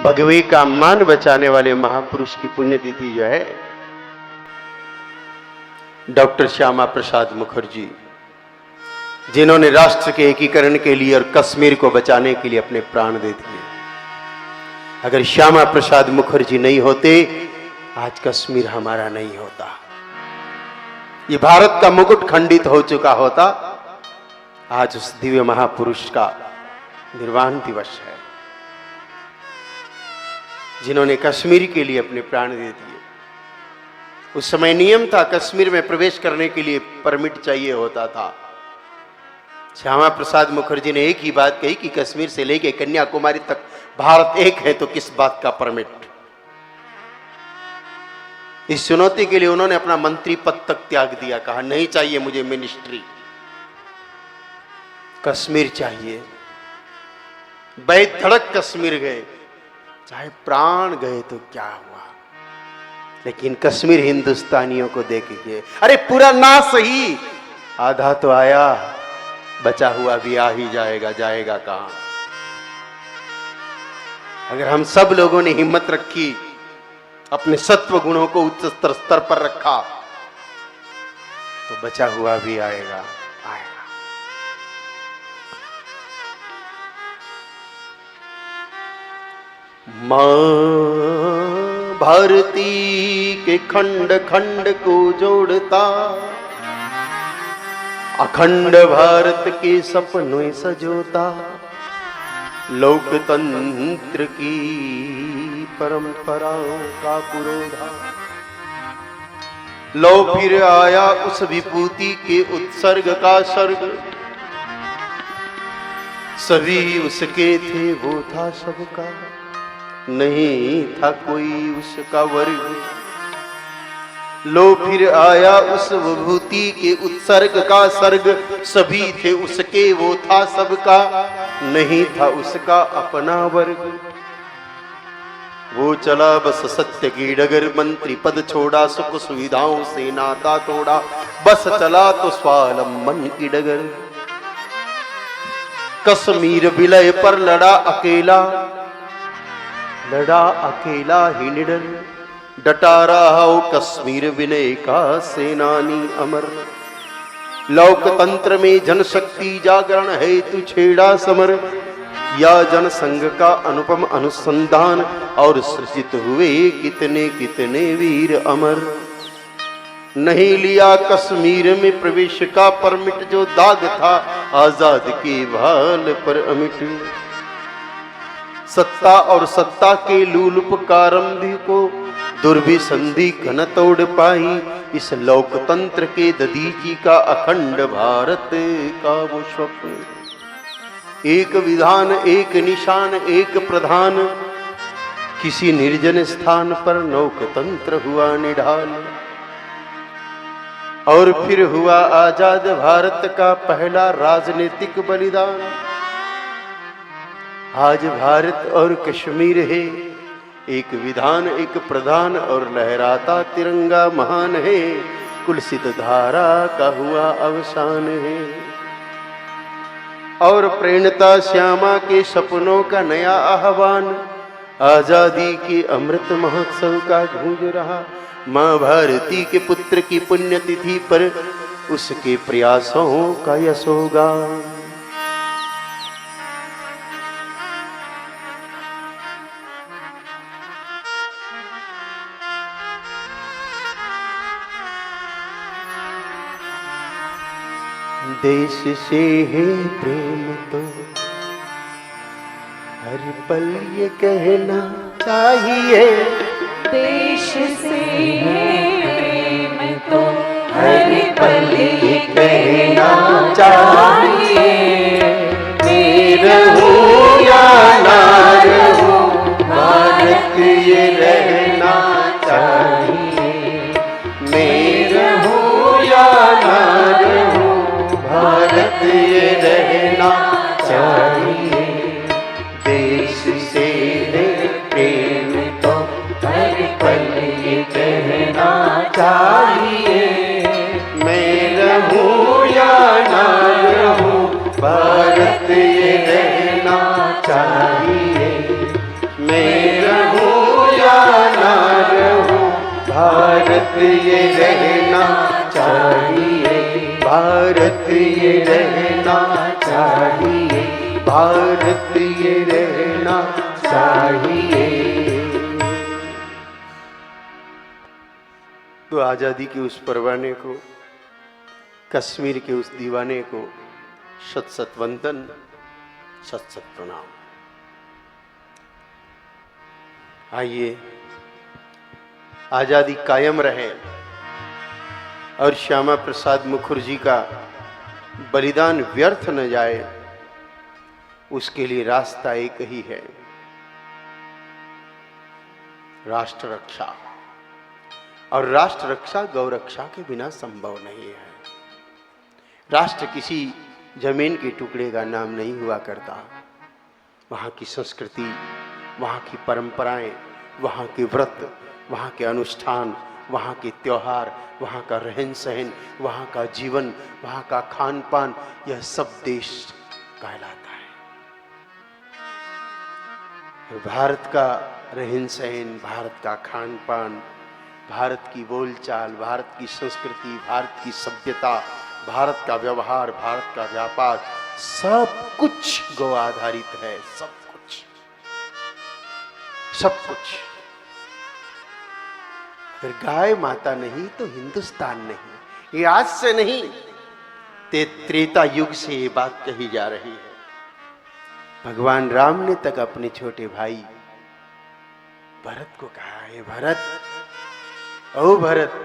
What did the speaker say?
भगवी का मान बचाने वाले महापुरुष की पुण्यतिथि जो है डॉक्टर श्यामा प्रसाद मुखर्जी, जिन्होंने राष्ट्र के एकीकरण के लिए और कश्मीर को बचाने के लिए अपने प्राण दे दिए। अगर श्यामा प्रसाद मुखर्जी नहीं होते आज कश्मीर हमारा नहीं होता, ये भारत का मुकुट खंडित हो चुका होता। आज उस दिव्य महापुरुष का निर्वाण दिवस है, जिन्होंने कश्मीर के लिए अपने प्राण दे दिए। उस समय नियम था, कश्मीर में प्रवेश करने के लिए परमिट चाहिए होता था। श्यामा प्रसाद मुखर्जी ने एक ही बात कही कि कश्मीर से लेकर कन्याकुमारी तक भारत एक है, तो किस बात का परमिट। इस चुनौती के लिए उन्होंने अपना मंत्री पद तक त्याग दिया, कहा नहीं चाहिए मुझे मिनिस्ट्री, कश्मीर चाहिए। बेधड़क कश्मीर गए, चाहे प्राण गए तो क्या हुआ, लेकिन कश्मीर हिंदुस्तानियों को देख के, अरे पूरा ना सही आधा तो आया, बचा हुआ भी आ ही जाएगा, जाएगा कहां। अगर हम सब लोगों ने हिम्मत रखी, अपने सत्व गुणों को उच्च स्तर पर रखा, तो बचा हुआ भी आएगा, आएगा। मां भारती के खंड खंड को जोड़ता, अखंड भारत के सपनों सजोता, लोकतंत्र की परंपराओं का पुरोधा। लो फिर आया उस विभूति के उत्सर्ग का सर्ग, सभी उसके थे वो था सबका, नहीं था कोई उसका वर्ग। लो फिर आया उस विभूति के उत्सर्ग का सर्ग, सभी थे उसके वो था सबका, नहीं था उसका अपना वर्ग। वो चला बस सत्य की डगर, मंत्री पद छोड़ा, सुख सुविधाओं से नाता तोड़ा, बस चला तो स्वावलंबन की डगर। कश्मीर विलय पर लड़ा अकेला, लड़ा अकेला ही निडर, डटा रहा हो कश्मीर विनय का सेनानी अमर। लोकतंत्र में जनशक्ति जागरण है तू छेड़ा समर, या जनसंघ का अनुपम अनुसंधान, और सृजित हुए कितने कितने वीर अमर। नहीं लिया कश्मीर में प्रवेश का परमिट, जो दाग था आजाद के भाल पर अमिट। सत्ता और सत्ता के लूलुपकारंभी को दुर्भिसंधि घन तोड़ पाई, इस लोकतंत्र के दधीची का अखंड भारत का वो स्वप्न। एक विधान एक निशान एक प्रधान, किसी निर्जन स्थान पर लोकतंत्र हुआ निढाल। और फिर हुआ आजाद भारत का पहला राजनीतिक बलिदान। आज भारत और कश्मीर है, एक विधान एक प्रधान, और लहराता तिरंगा महान है, कुलसित धारा का हुआ अवसान है। और प्रेरणता श्यामा के सपनों का नया आह्वान, आजादी के अमृत महोत्सव का गूंज रहा। मां भारती के पुत्र की पुण्यतिथि पर उसके प्रयासों का यशोगान। देश से है प्रेम तो हर पल ये कहना चाहिए, देश से है प्रेम तो हर पल ये कहना चाहिए। मैं रहूं या ना रहूं, भारत ये रहना चाहिए। मैं रहूं या ना रहूं, भारत ये रहना चाहिए। देश से है प्रेम तो हर पल ये कहना चाहिए। मैं रहूं या ना रहूं, भारत ये रहना चाहिए। मैं भारत ये रहना चाहिए, भारत ये रहना चाहिए, भारत ये रहना चाहिए। तो आजादी के उस परवाने को, कश्मीर के उस दीवाने को शत शत वंदन, शत शत प्रणाम। आइए आजादी कायम रहे और श्यामा प्रसाद मुखर्जी का बलिदान व्यर्थ न जाए, उसके लिए रास्ता एक ही है, राष्ट्र रक्षा। और राष्ट्र रक्षा गौ रक्षा के बिना संभव नहीं है। राष्ट्र किसी जमीन के टुकड़े का नाम नहीं हुआ करता। वहाँ की संस्कृति, वहाँ की परंपराएं, वहाँ के व्रत, वहाँ के अनुष्ठान, वहाँ के त्योहार, वहाँ का रहन सहन, वहाँ का जीवन, वहाँ का खान पान, यह सब देश कहलाता है। भारत का रहन सहन, भारत का खान पान, भारत की बोलचाल, भारत की संस्कृति, भारत की सभ्यता, भारत का व्यवहार, भारत का व्यापार, सब कुछ गौ आधारित है। सब कुछ, सब कुछ। अगर गाय माता नहीं तो हिंदुस्तान नहीं। ये आज से नहीं, त्रेता युग से ये बात कही जा रही है। भगवान राम ने तक अपने छोटे भाई भरत को कहा है, भरत, ओ भरत,